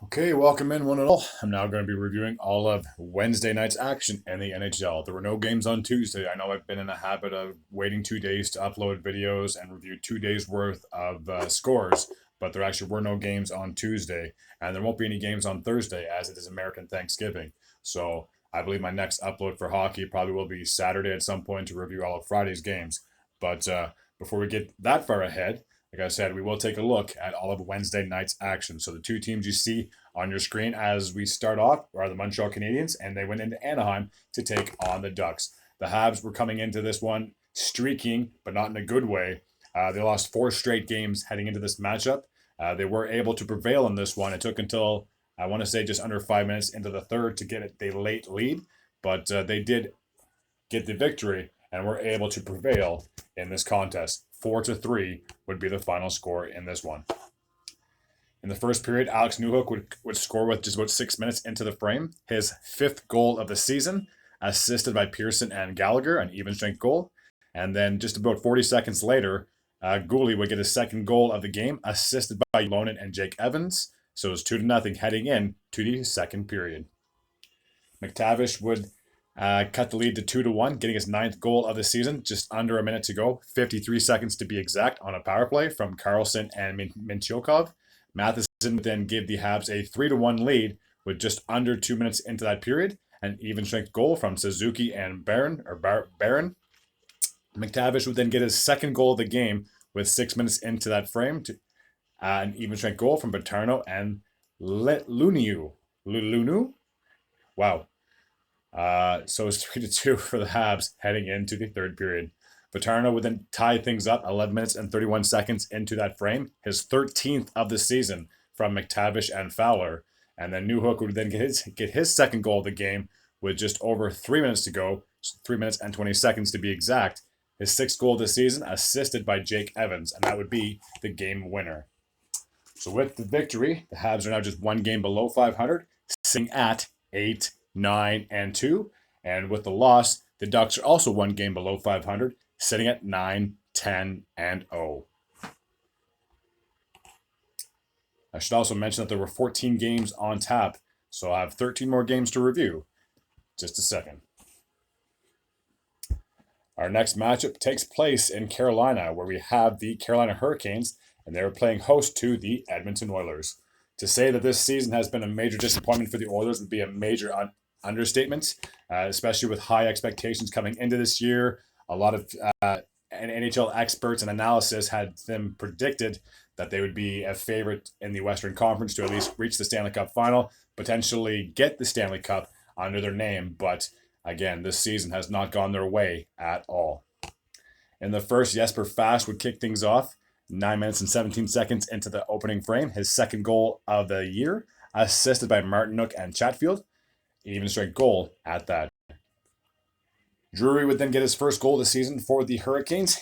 Okay, welcome in one and all. I'm now going to be reviewing all of Wednesday night's action in the NHL. There were no games on Tuesday. I know I've been in a habit of waiting 2 days to upload videos and review 2 days worth of scores, but there actually were no games on Tuesday, and there won't be any games on Thursday as it is American Thanksgiving. So I believe my next upload for hockey probably will be Saturday at some point to review all of Friday's games. But before we get that far ahead, like I said, we will take a look at all of Wednesday night's action. So the two teams you see on your screen as we start off are the Montreal Canadiens, and they went into Anaheim to take on the Ducks. The Habs were coming into this one streaking, but not in a good way. They lost 4 straight games heading into this matchup. They were able to prevail in this one. It took until, I want to say, just under 5 minutes into the third to get a late lead, but they did get the victory and were able to prevail in this contest. 4-3 would be the final score in this one. In the first period, Alex Newhook would score with just about 6 minutes into the frame. His 5th goal of the season, assisted by Pearson and Gallagher, an even strength goal. And then just about 40 seconds later, Gooley would get his 2nd goal of the game, assisted by Lonan and Jake Evans. So it was 2-0 heading in to the second period. McTavish would cut the lead to 2-1, getting his 9th goal of the season, just under a minute to go, 53 seconds to be exact, on a power play from Carlson and Mintyukov. Matheson would then give the Habs a 3-1 lead with just under 2 minutes into that period, an even strength goal from Suzuki and Barron. McTavish would then get his 2nd goal of the game with 6 minutes into that frame, to an even strength goal from Paterno and Luniu. Wow. So it's 3-2 for the Habs heading into the third period. Paterno would then tie things up 11 minutes and 31 seconds into that frame, his 13th of the season from McTavish and Fowler. And then Newhook would then get his 2nd goal of the game with just over 3 minutes to go, 3 minutes and 20 seconds to be exact. His 6th goal of the season, assisted by Jake Evans, and that would be the game winner. So with the victory, the Habs are now just 1 game below 500, sitting at 8-9-2. And with the loss, the Ducks are also 1 game below 500, sitting at 9-10-0. I should also mention that there were 14 games on tap, so I have 13 more games to review. Just a second. Our next matchup takes place in Carolina, where we have the Carolina Hurricanes, and they're playing host to the Edmonton Oilers. To say that this season has been a major disappointment for the Oilers would be a major understatement, especially with high expectations coming into this year. A lot of NHL experts and analysis had them predicted that they would be a favorite in the Western Conference to at least reach the Stanley Cup final, potentially get the Stanley Cup under their name. But again, this season has not gone their way at all. In the first, Jesper Fast would kick things off. 9 minutes and 17 seconds into the opening frame, his 2nd goal of the year, assisted by Martinook and Chatfield. Even strength goal at that. Drury would then get his 1st goal of the season for the Hurricanes,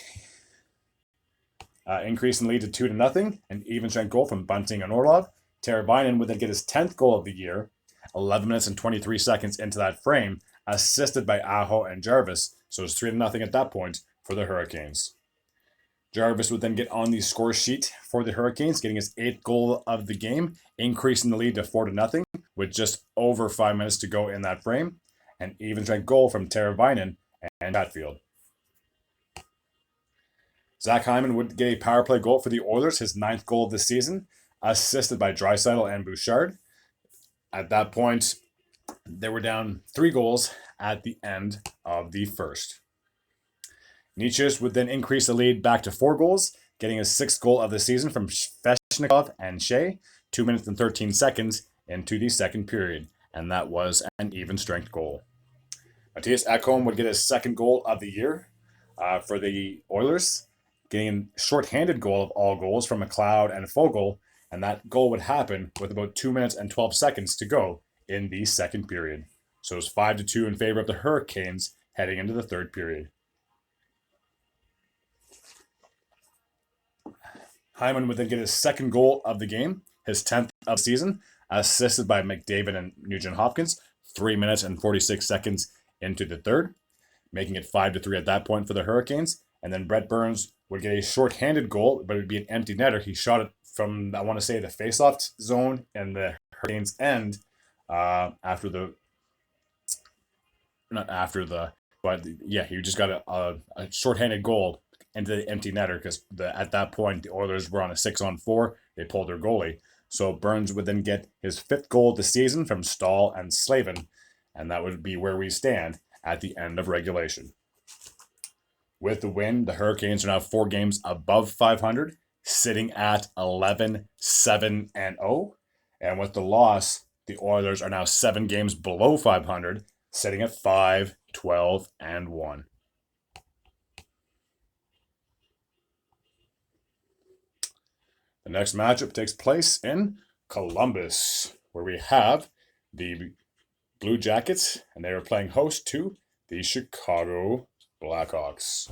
increasing the lead to 2-0, an even strength goal from Bunting and Orlov. Teravainen would then get his 10th goal of the year, 11 minutes and 23 seconds into that frame, assisted by Aho and Jarvis. So it's 3-0 at that point for the Hurricanes. Jarvis would then get on the score sheet for the Hurricanes, getting his 8th goal of the game, increasing the lead to 4-0 with just over 5 minutes to go in that frame. An even strength goal from Teravainen and Chatfield. Zach Hyman would get a power play goal for the Oilers, his 9th goal of the season, assisted by Draisaitl and Bouchard. At that point, they were down 3 goals at the end of the first. Nietzsche would then increase the lead back to 4 goals, getting his 6th goal of the season from Svechnikov and Shea, 2 minutes and 13 seconds into the second period, and that was an even strength goal. Matthias Ekholm would get his 2nd goal of the year for the Oilers, getting a shorthanded goal of all goals from McLeod and Fogle, and that goal would happen with about 2 minutes and 12 seconds to go in the second period. So it was 5-2 in favor of the Hurricanes heading into the third period. Hyman would then get his 2nd goal of the game, his 10th of the season, assisted by McDavid and Nugent Hopkins, 3 minutes and 46 seconds into the third, making it 5-3 at that point for the Hurricanes. And then Brett Burns would get a short-handed goal, but it would be an empty netter. He shot it from, I want to say, the face-off zone in the Hurricanes end after the not after the but yeah, he just got a shorthanded goal into the empty netter because at that point the Oilers were on a 6-on-4. They pulled their goalie, so Burns would then get his fifth goal of the season from Stahl and Slavin, and that would be where we stand at the end of regulation. With the win, the Hurricanes are now 4 games above 500, sitting at 11-7-0. And with the loss, the Oilers are now 7 games below 500, sitting at 5-12-1. The next matchup takes place in Columbus, where we have the Blue Jackets, and they are playing host to the Chicago Blackhawks.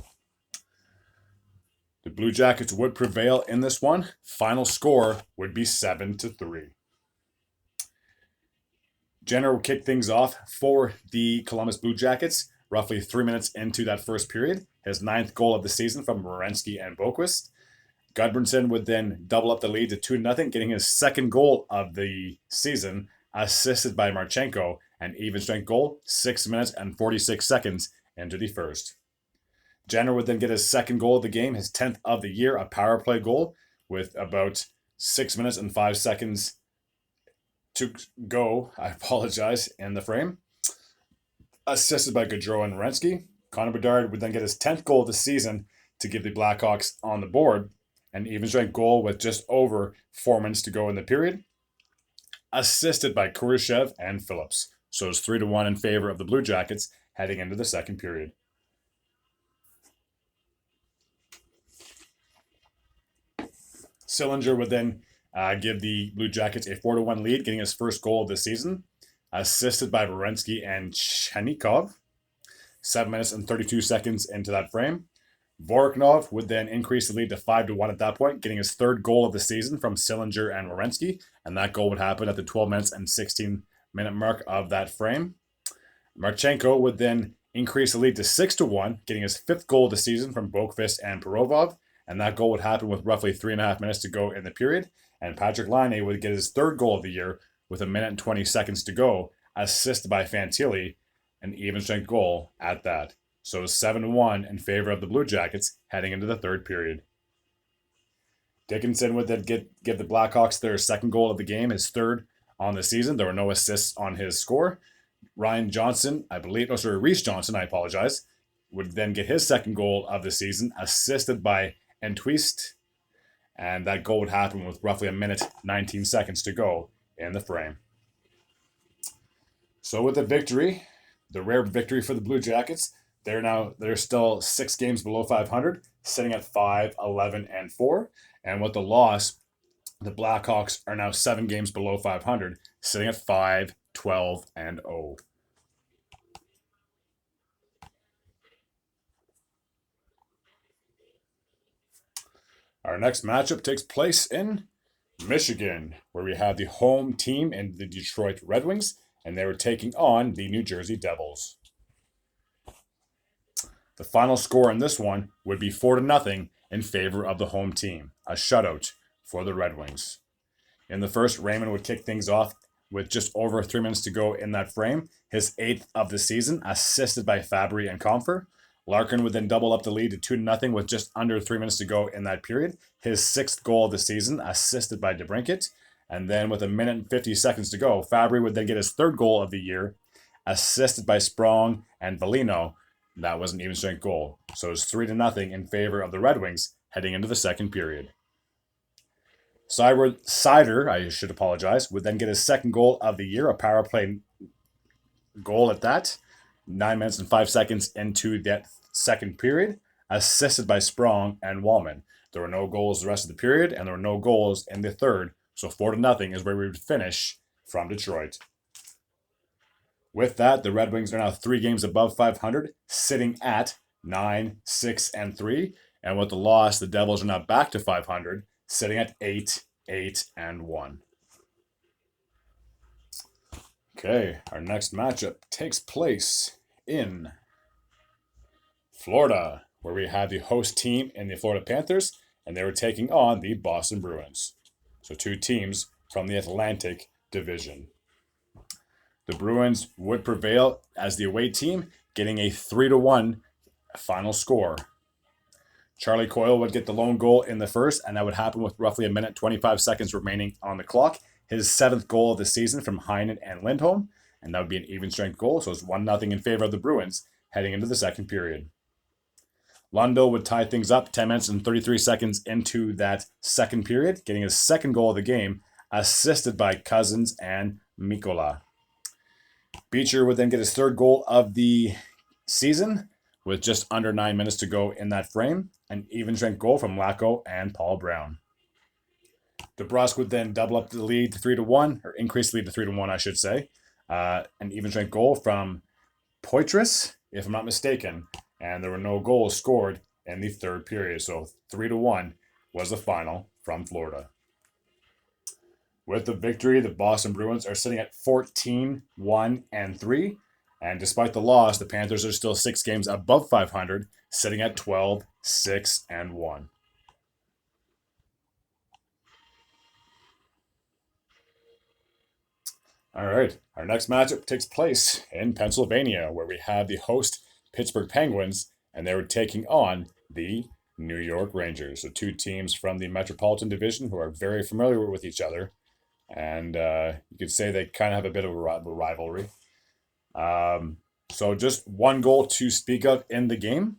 The Blue Jackets would prevail in this one. Final score would be 7-3. Jenner will kick things off for the Columbus Blue Jackets roughly 3 minutes into that first period. His 9th goal of the season from Werenski and Boqvist. Gudbranson would then double up the lead to 2-0, getting his 2nd goal of the season, assisted by Marchenko, an even strength goal, 6 minutes and 46 seconds into the first. Jenner would then get his 2nd goal of the game, his 10th of the year, a power play goal with about 6 minutes and 5 seconds to go, in the frame. Assisted by Gaudreau and Werenski. Connor Bedard would then get his 10th goal of the season to give the Blackhawks on the board, an even strength goal with just over 4 minutes to go in the period. Assisted by Kurashev and Phillips. So it's 3-1 in favor of the Blue Jackets heading into the second period. Sillinger would then give the Blue Jackets a 4-1 lead, getting his first goal of the season, assisted by Werenski and Chenikov. 7 minutes and 32 seconds into that frame. Voroknov would then increase the lead to 5-1 at that point, getting his 3rd goal of the season from Sillinger and Werenski, and that goal would happen at the 12 minutes and 16-minute mark of that frame. Marchenko would then increase the lead to 6-1, getting his 5th goal of the season from Boqvist and Perovov, and that goal would happen with roughly 3.5 minutes to go in the period. And Patrick Laine would get his 3rd goal of the year with 1 minute and 20 seconds to go, assisted by Fantilli, an even strength goal at that. So 7-1 in favor of the Blue Jackets heading into the third period. Dickinson would then give the Blackhawks their 2nd goal of the game, his 3rd on the season. There were no assists on his score. Reese Johnson, would then get his 2nd goal of the season, assisted by Entwistle, and that goal would happen with roughly 1 minute, 19 seconds to go in the frame. So with the victory, the rare victory for the Blue Jackets, they're still 6 games below 500, sitting at 5-11-4, and with the loss, the Blackhawks are now 7 games below 500, sitting at 5-12-0. Our next matchup takes place in Michigan, where we have the home team in the Detroit Red Wings, and they were taking on the New Jersey Devils. The final score in this one would be 4-0 in favor of the home team, a shutout for the Red Wings. In the first, Raymond would kick things off with just over 3 minutes to go in that frame, his 8th of the season, assisted by Fabry and Comfer. Larkin would then double up the lead to 2-0 with just under 3 minutes to go in that period. His 6th goal of the season, assisted by DeBrincat. And then with 1 minute and 50 seconds to go, Fabry would then get his 3rd goal of the year, assisted by Sprong and Valino. That was an even strength goal. So it's 3-0 in favor of the Red Wings heading into the second period. Sider, would then get his 2nd goal of the year, a power play goal at that. 9 minutes and 5 seconds into that second period, assisted by Sprong and Wallman. There were no goals the rest of the period, and there were no goals in the third, so 4-0 is where we would finish from Detroit. With that, the Red Wings are now 3 games above 500, sitting at 9-6-3, and with the loss, the Devils are now back to 500, sitting at 8-8-1. Okay, our next matchup takes place in Florida, where we have the host team in the Florida Panthers, and they were taking on the Boston Bruins. So 2 teams from the Atlantic division. The Bruins would prevail as the away team, getting a 3-1 final score. Charlie Coyle would get the lone goal in the first, and that would happen with roughly a minute 25 seconds remaining on the clock. His 7th goal of the season from Heinen and Lindholm, and that would be an even strength goal, so it's 1-0 in favor of the Bruins heading into the second period. Lundell would tie things up 10 minutes and 33 seconds into that second period, getting his 2nd goal of the game, assisted by Cousins and Mikkola. Beecher would then get his 3rd goal of the season with just under 9 minutes to go in that frame, an even strength goal from Lacko and Paul Brown. DeBrusk would then double up the lead to 3-1, or increase the lead to 3-1, I should say. An even strength goal from Poitras, if I'm not mistaken, and there were no goals scored in the 3rd period, so 3-1 was the final from Florida. With the victory, the Boston Bruins are sitting at 14-1-3, and despite the loss, the Panthers are still 6 games above 500, sitting at 12-6-1. All right, our next matchup takes place in Pennsylvania, where we have the host Pittsburgh Penguins, and they were taking on the New York Rangers. So 2 teams from the Metropolitan Division who are very familiar with each other, and you could say they kind of have a bit of a rivalry. So just 1 goal to speak of in the game,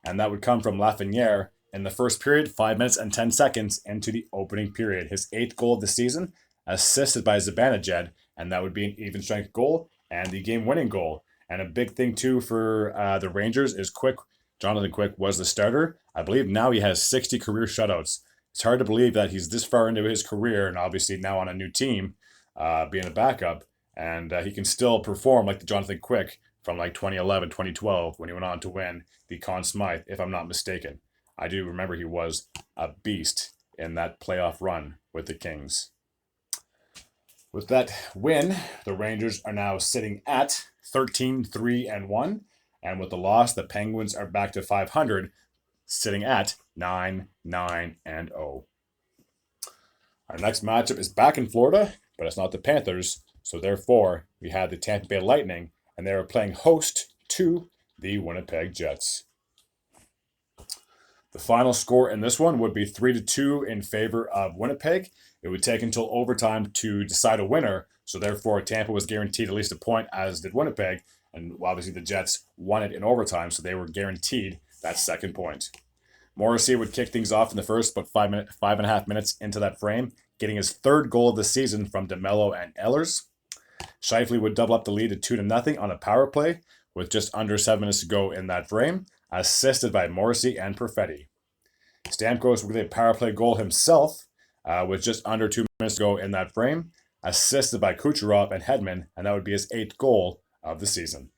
and that would come from Lafreniere in the first period, 5 minutes and 10 seconds into the opening period. His 8th goal of the season, assisted by Zibanejad, and that would be an even strength goal and the game-winning goal. And a big thing, too, for the Rangers is Quick. Jonathan Quick was the starter. I believe now he has 60 career shutouts. It's hard to believe that he's this far into his career and obviously now on a new team, being a backup. And he can still perform like the Jonathan Quick from like 2011, 2012, when he went on to win the Conn Smythe, if I'm not mistaken. I do remember he was a beast in that playoff run with the Kings. With that win, the Rangers are now sitting at 13-3-1, and with the loss, the Penguins are back to 500, sitting at 9-9-0. Our next matchup is back in Florida, but it's not the Panthers, so therefore we have the Tampa Bay Lightning, and they are playing host to the Winnipeg Jets. The final score in this one would be 3-2 in favor of Winnipeg. It would take until overtime to decide a winner, so therefore Tampa was guaranteed at least a point, as did Winnipeg, and obviously the Jets won it in overtime, so they were guaranteed that 2nd point. Morrissey would kick things off in the first, but 5.5 minutes into that frame, getting his 3rd goal of the season from DeMello and Ehlers. Scheifele would double up the lead to 2-0 on a power play with just under 7 minutes to go in that frame, assisted by Morrissey and Perfetti. Stamkos would get a power play goal himself with just under 2 minutes to go in that frame, assisted by Kucherov and Hedman, and that would be his 8th goal of the season.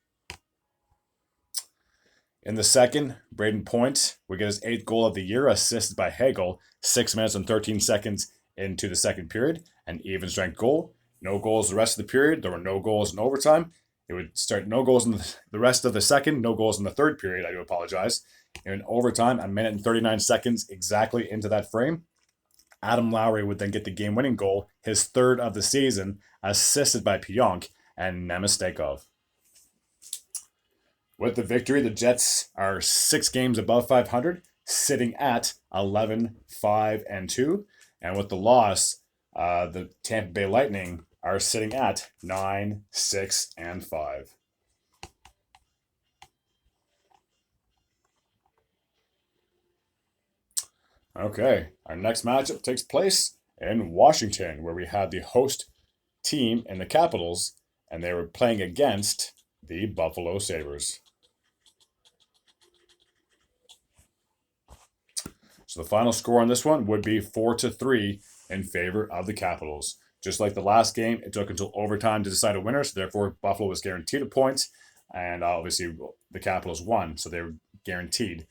In the second, Braden Point would get his 8th goal of the year, assisted by Hagel, 6 minutes and 13 seconds into the second period, an even strength goal. No goals the rest of the period. There were no goals in overtime. It would start no goals in the rest of the second, no goals in the third period. I do apologize. In overtime, a minute and 39 seconds exactly into that frame, Adam Lowry would then get the game-winning goal, his 3rd of the season, assisted by Pionk and Nemestekov. With the victory, the Jets are 6 games above 500, sitting at 11-5-2. And with the loss, the Tampa Bay Lightning are sitting at 9-6-5. Okay, our next matchup takes place in Washington, where we have the host team in the Capitals, and they were playing against the Buffalo Sabres. So the final score on this one would be 4-3 in favor of the Capitals. Just like the last game, it took until overtime to decide a winner, so therefore Buffalo was guaranteed a point, and obviously the Capitals won, so they were guaranteed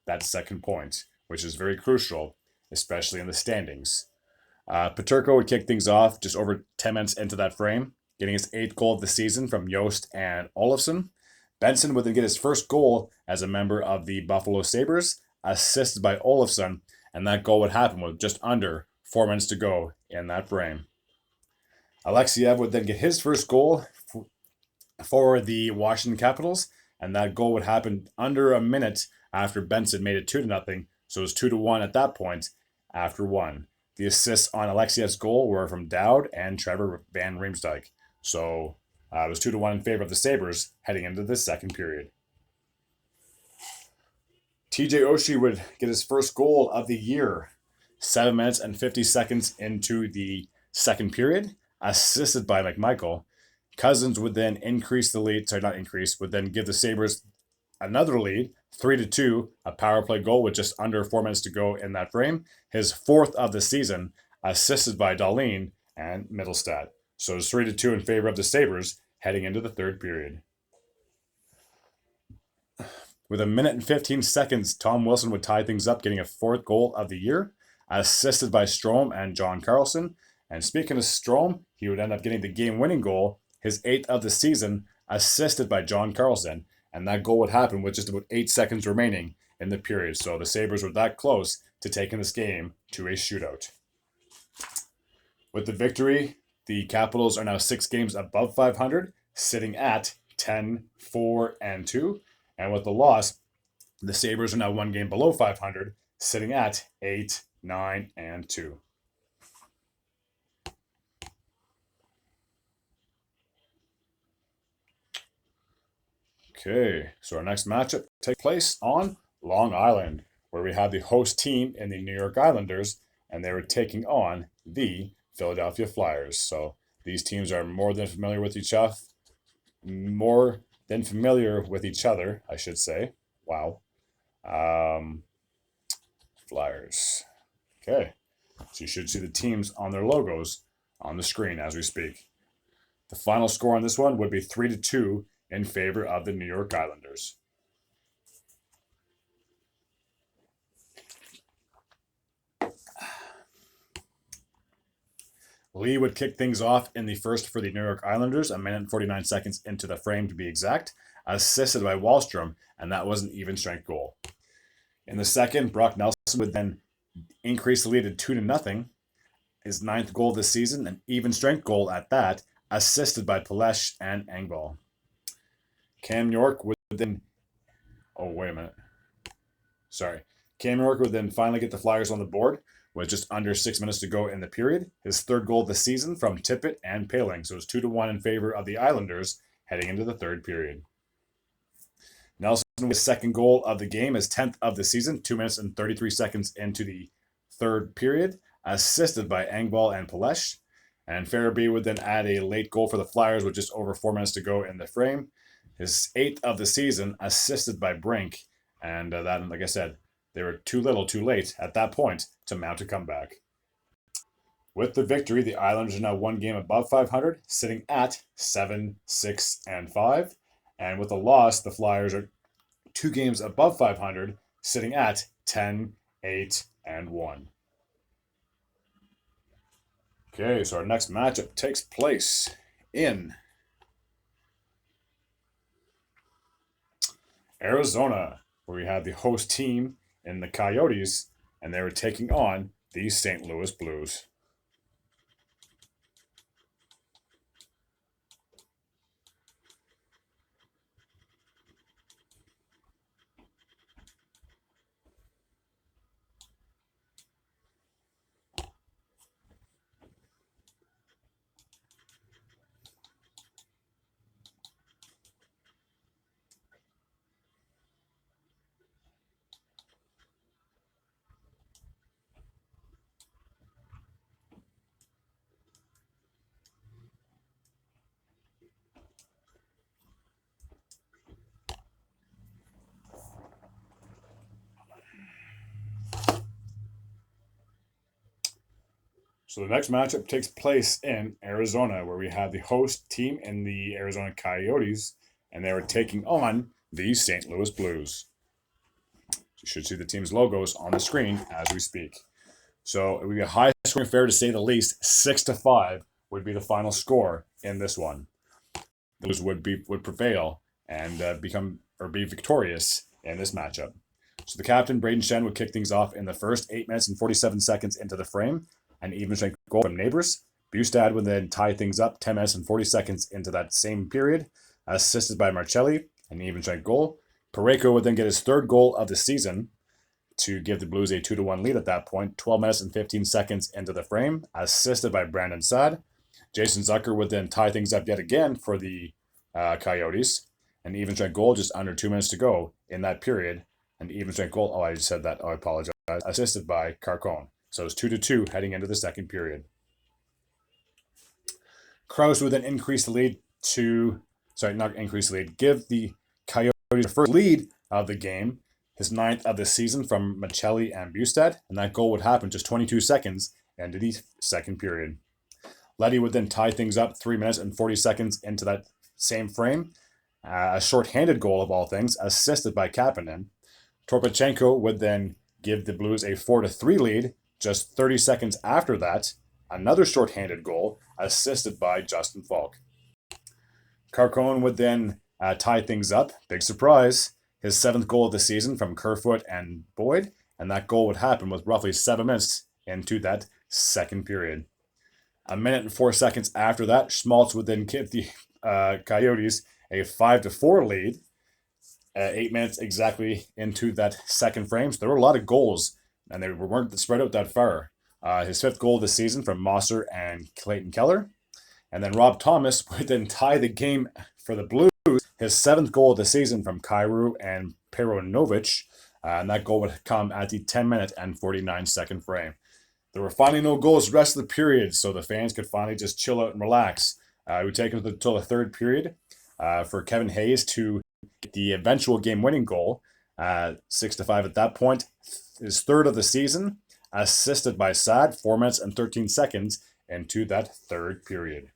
that 2nd point, which is very crucial, especially in the standings. Peterko would kick things off just over 10 minutes into that frame, getting his 8th goal of the season from Yost and Olofsson. Benson would then get his 1st goal as a member of the Buffalo Sabres, assisted by Olofsson, and that goal would happen with just under 4 minutes to go in that frame. Alexiev would then get his first goal for the Washington Capitals, and that goal would happen under a minute after Benson made it 2-0. So it was 2-1 at that point after one. The assists on Alexiev's goal were from Dowd and Trevor Van Riemsdyk. So it was 2-1 in favor of the Sabres heading into the second period. TJ Oshie would get his first goal of the year 7 minutes and 50 seconds into the second period, assisted by McMichael. Cousins would then increase the lead, would then give the Sabres another lead, 3-2, a power play goal with just under 4 minutes to go in that frame. His fourth of the season, assisted by Dahlin and Mittelstadt. So it's 3-2 in favor of the Sabres heading into the third period. With 1 minute and 15 seconds, Tom Wilson would tie things up, getting a fourth goal of the year, assisted by Strome and John Carlson. And speaking of Strome, he would end up getting the game-winning goal, his 8th of the season, assisted by John Carlson. And that goal would happen with just about 8 seconds remaining in the period. So the Sabres were that close to taking this game to a shootout. With the victory, the Capitals are now 6 games above 500, sitting at 10-4-2. And with the loss, the Sabres are now 1 game below 500, sitting at 8-9-2. Okay, so our next matchup takes place on Long Island, where we have the host team in the New York Islanders, and they were taking on the Philadelphia Flyers. So these teams are more than familiar with each other, I should say. Wow. Flyers. Okay, so you should see the teams on their logos on the screen as we speak. The final score on this one would be 3-2 in favor of the New York Islanders. Lee would kick things off in the first for the New York Islanders, 1 minute and 49 seconds into the frame to be exact, assisted by Wahlstrom, and that was an even strength goal. In the second, Brock Nelson would then increase the lead to 2-0, his 9th goal this season, an even strength goal at that, assisted by Palesh and Engvall. Cam York would then... Cam York would then finally get the Flyers on the board with just under 6 minutes to go in the period. His 3rd goal this season from Tippett and Paling. So it's 2-1 in favor of the Islanders heading into the third period. Nelson with his 2nd goal of the game, his 10th of the season, 2 minutes and 33 seconds into the third period, assisted by Engvall and Palesh. And Farabee would then add a late goal for the Flyers with just over 4 minutes to go in the frame. His 8th of the season, assisted by Brink. And that, like I said, they were too little, too late at that point to mount a comeback. With the victory, the Islanders are now 1 game above 500, sitting at 7-6-5. And with the loss, the Flyers are 2 games above 500, sitting at 10-8-1. Okay, so our next matchup takes place in Arizona, where we have the host team in the Coyotes, and they were taking on the St. Louis Blues. So the next matchup takes place in Arizona, where we have the host team in the Arizona Coyotes, and they were taking on the St. Louis Blues. You should see the team's logos on the screen as we speak. So it would be a high-scoring affair to say the least. 6-5 would be the final score in this one. Those would prevail and be victorious in this matchup. So the captain, Braden Shen, would kick things off in the first 8 minutes and 47 seconds into the frame. An even strength goal from Neighbors. Bustad would then tie things up 10 minutes and 40 seconds into that same period, assisted by Marcelli, an even strength goal. Parayko would then get his third goal of the season to give the Blues a 2-1 lead at that point, 12 minutes and 15 seconds into the frame, assisted by Brandon Saad. Jason Zucker would then tie things up yet again for the Coyotes. An even strength goal just under 2 minutes to go in that period. An even strength goal, I said that, I apologize, assisted by Carcone. So it's 2-2 heading into the second period. Krause would then increase the lead give the Coyotes the first lead of the game, his 9th of the season from Marcelli and Bustad, and that goal would happen just 22 seconds into the second period. Leddy would then tie things up 3 minutes and 40 seconds into that same frame, a shorthanded goal of all things, assisted by Kapanen. Torpachenko would then give the Blues a 4-3 lead just 30 seconds after that, another shorthanded goal, assisted by Justin Falk. Carcone would then tie things up, big surprise, his 7th goal of the season from Kerfoot and Boyd, and that goal would happen with roughly 7 minutes into that second period. A minute and 4 seconds after that, Schmaltz would then give the Coyotes a 5-4 lead, 8 minutes exactly into that second frame. So there were a lot of goals, and they weren't spread out that far. His 5th goal of the season from Mosser and Clayton Keller. And then Rob Thomas would then tie the game for the Blues, his 7th goal of the season from Kyrou and Peronovich. And that goal would come at the 10-minute and 49-second frame. There were finally no goals the rest of the period, so the fans could finally just chill out and relax. It would take until the third period for Kevin Hayes to get the eventual game-winning goal, 6-5 at that point. His 3rd of the season, assisted by Saad, 4 minutes and 13 seconds into that third period.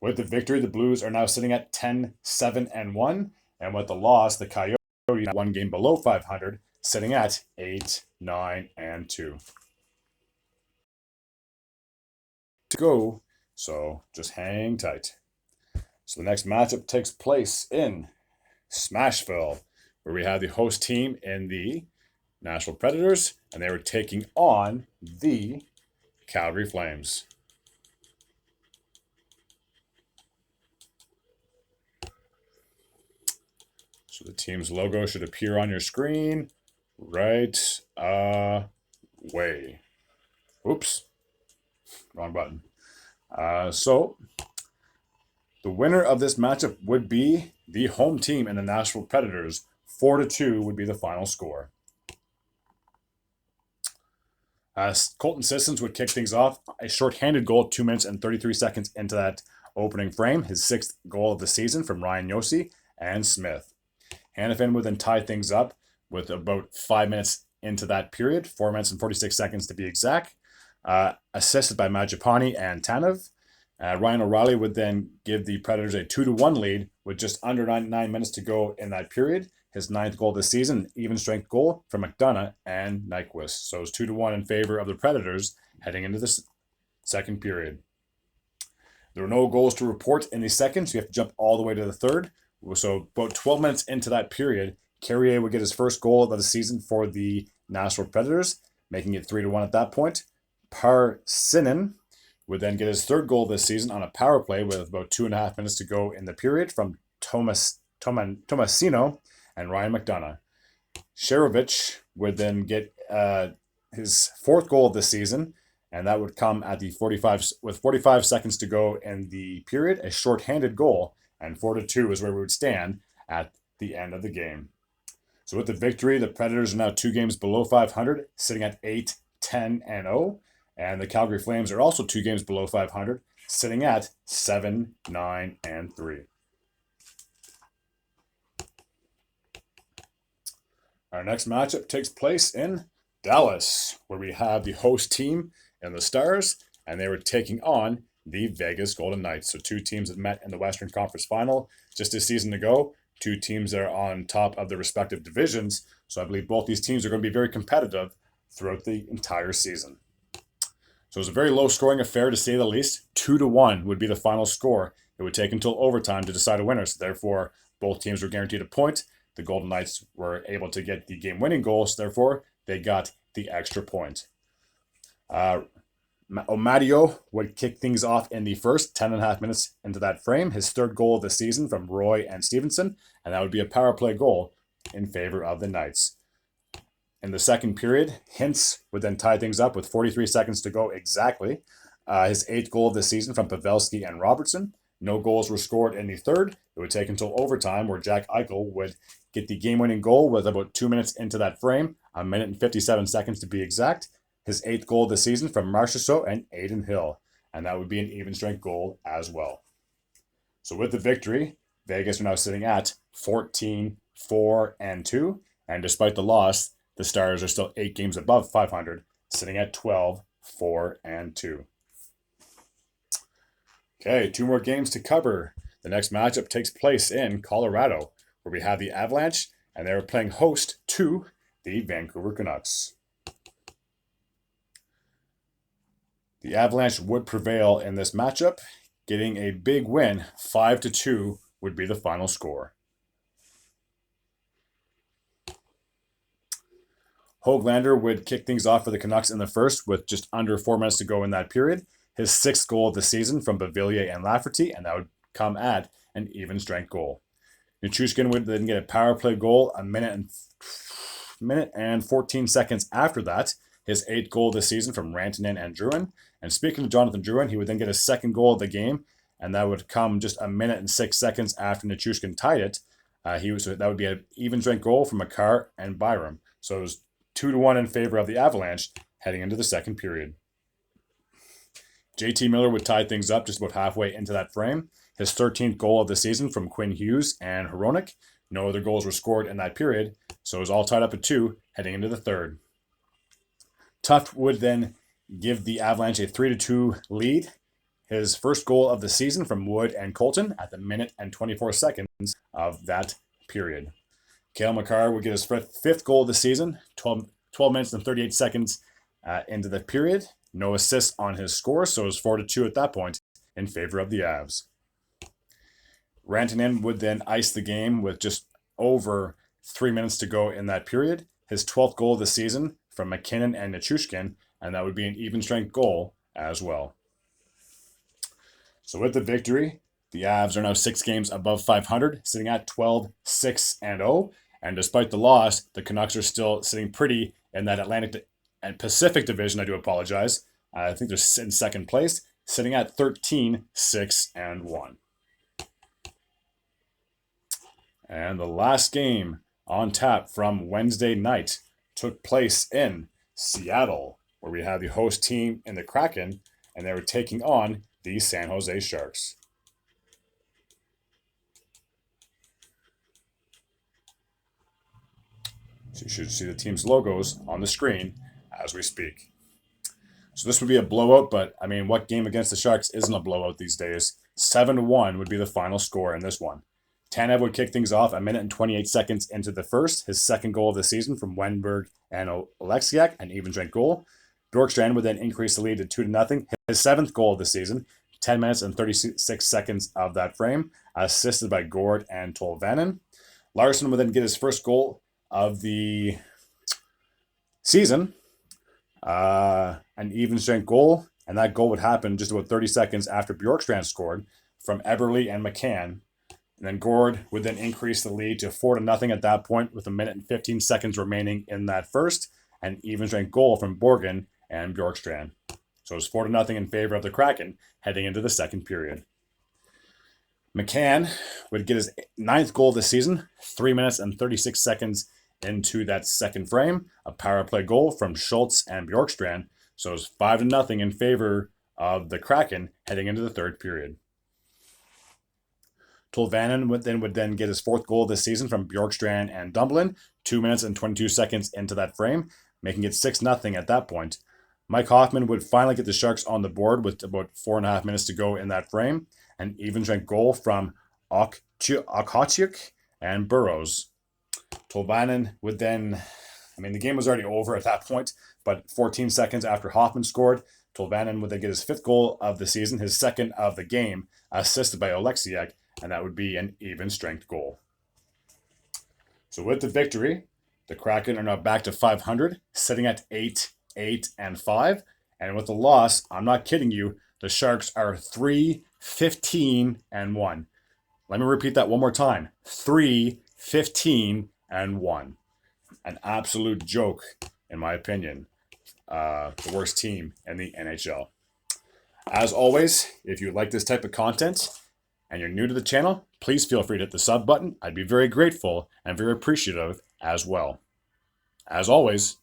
With the victory, the Blues are now sitting at 10-7-1, and with the loss, the Coyotes are 1 game below 500, sitting at 8-9-2. To go, so just hang tight. So the next matchup takes place in Smashville, where we have the host team in the Nashville Predators, and they were taking on the Calgary Flames. So the team's logo should appear on your screen right away. Oops, wrong button. So the winner of this matchup would be the home team in the Nashville Predators. 4-2 would be the final score. Colton Sissons would kick things off. A shorthanded goal, 2 minutes and 33 seconds into that opening frame. His 6th goal of the season from Ryan Yossi and Smith. Hanifin would then tie things up with about 5 minutes into that period, 4 minutes and 46 seconds to be exact, assisted by Majapani and Tanev. Ryan O'Reilly would then give the Predators a 2-1 lead with just under 9 minutes to go in that period. His 9th goal of the season, even strength goal from McDonough and Nyquist. So it's 2-1 in favor of the Predators heading into the second period. There were no goals to report in the second, so you have to jump all the way to the third. So about 12 minutes into that period, Carrier would get his first goal of the season for the Nashville Predators, making it 3-1 at that point. Parsinen would then get his 3rd goal this season on a power play with about 2.5 minutes to go in the period from Tomasino and Ryan McDonough. Sherovich would then get his 4th goal of the season, and that would come at the 45 seconds to go in the period, a shorthanded goal, and 4-2 is where we would stand at the end of the game. So with the victory, the Predators are now 2 games below 500, sitting at 8-10-0, and the Calgary Flames are also 2 games below 500, sitting at 7-9-3. Our next matchup takes place in Dallas, where we have the host team in the Stars, and they were taking on the Vegas Golden Knights. So 2 teams that met in the Western Conference Final just a season ago. 2 teams that are on top of their respective divisions. So I believe both these teams are going to be very competitive throughout the entire season. So it was a very low-scoring affair, to say the least. 2-1 would be the final score. It would take until overtime to decide a winner. So therefore, both teams were guaranteed a point. The Golden Knights were able to get the game-winning goal, so therefore they got the extra point. Omadio would kick things off in the first 10.5 minutes into that frame. His third goal of the season from Roy and Stevenson, and that would be a power play goal in favor of the Knights. In the second period, Hintz would then tie things up with 43 seconds to go exactly. His 8th goal of the season from Pavelski and Robertson. No goals were scored in the third. It would take until overtime, where Jack Eichel would get the game-winning goal with about 2 minutes into that frame, 1 minute and 57 seconds to be exact. His 8th goal of the season from Marchessault and Aiden Hill, and that would be an even-strength goal as well. So with the victory, Vegas are now sitting at 14-4-2, and despite the loss, the Stars are still 8 games above 500, sitting at 12-4-2. Okay, 2 more games to cover. The next matchup takes place in Colorado, where we have the Avalanche, and they're playing host to the Vancouver Canucks. The Avalanche would prevail in this matchup, getting a big win. 5-2 would be the final score. Höglander would kick things off for the Canucks in the first with just under 4 minutes to go in that period. His 6th goal of the season from Beauvillier and Lafferty, and that would come at an even-strength goal. Nichushkin would then get a power play goal 1 minute and 14 seconds after that. His 8th goal of the season from Rantanen and Drouin. And speaking of Jonathan Drouin, he would then get his 2nd goal of the game, and that would come just 1 minute and 6 seconds after Nichushkin tied it. That would be an even-strength goal from Makar and Byram. So it was 2-1 in favor of the Avalanche heading into the second period. JT Miller would tie things up just about halfway into that frame. His 13th goal of the season from Quinn Hughes and Hronek. No other goals were scored in that period, so it was all tied up at 2 heading into the third. Tuft would then give the Avalanche a 3-2 lead. His first goal of the season from Wood and Colton at the 1 minute and 24 seconds of that period. Cale Makar would get his 5th goal of the season, 12 minutes and 38 seconds into the period. No assists on his score, so it was 4-2 at that point in favor of the Avs. Rantanen would then ice the game with just over 3 minutes to go in that period. His 12th goal of the season from McKinnon and Nichushkin, and that would be an even-strength goal as well. So with the victory, the Avs are now 6 games above 500, sitting at 12-6-0. And despite the loss, the Canucks are still sitting pretty in that Atlantic and Pacific division. I do apologize. I think they're in second place, sitting at 13-6-1. And the last game on tap from Wednesday night took place in Seattle, where we have the host team in the Kraken, and they were taking on the San Jose Sharks. So you should see the team's logos on the screen as we speak. So this would be a blowout, but I mean, what game against the Sharks isn't a blowout these days? 7-1 would be the final score in this one. Tanev would kick things off 1 minute and 28 seconds into the first. His 2nd goal of the season from Wenberg and Oleksiak, an even-strength goal. Bjorkstrand would then increase the lead to 2-0. His 7th goal of the season, 10 minutes and 36 seconds of that frame, assisted by Gord and Tolvanen. Larson would then get his first goal of the season, an even-strength goal, and that goal would happen just about 30 seconds after Bjorkstrand scored from Eberle and McCann. And then Gord would then increase the lead to 4-0 at that point with 1 minute and 15 seconds remaining in that first, an even-strength goal from Borgen and Bjorkstrand. So it was 4-0 in favor of the Kraken heading into the second period. McCann would get his 9th goal of the season, 3 minutes and 36 seconds into that second frame, a power play goal from Schultz and Bjorkstrand. So it was 5-0 in favor of the Kraken heading into the third period. Tolvanen would then get his 4th goal of the season from Bjorkstrand and Dumblin, 2 minutes and 22 seconds into that frame, making it 6-0 at that point. Mike Hoffman would finally get the Sharks on the board with about 4.5 minutes to go in that frame, an even-strength goal from Okhotyuk and Burrows. Tolvanen would then, the game was already over at that point, but 14 seconds after Hoffman scored, Tolvanen would then get his 5th goal of the season, his 2nd of the game, assisted by Oleksiak, and that would be an even-strength goal. So with the victory, the Kraken are now back to 500, sitting at 8-5, And with the loss, I'm not kidding you, the Sharks are 3-15-1. Let me repeat that one more time. 3-15-1. An absolute joke, in my opinion. The worst team in the NHL. As always, if you like this type of content and you're new to the channel, please feel free to hit the sub button. I'd be very grateful and very appreciative as well. As always,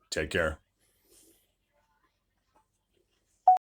take care.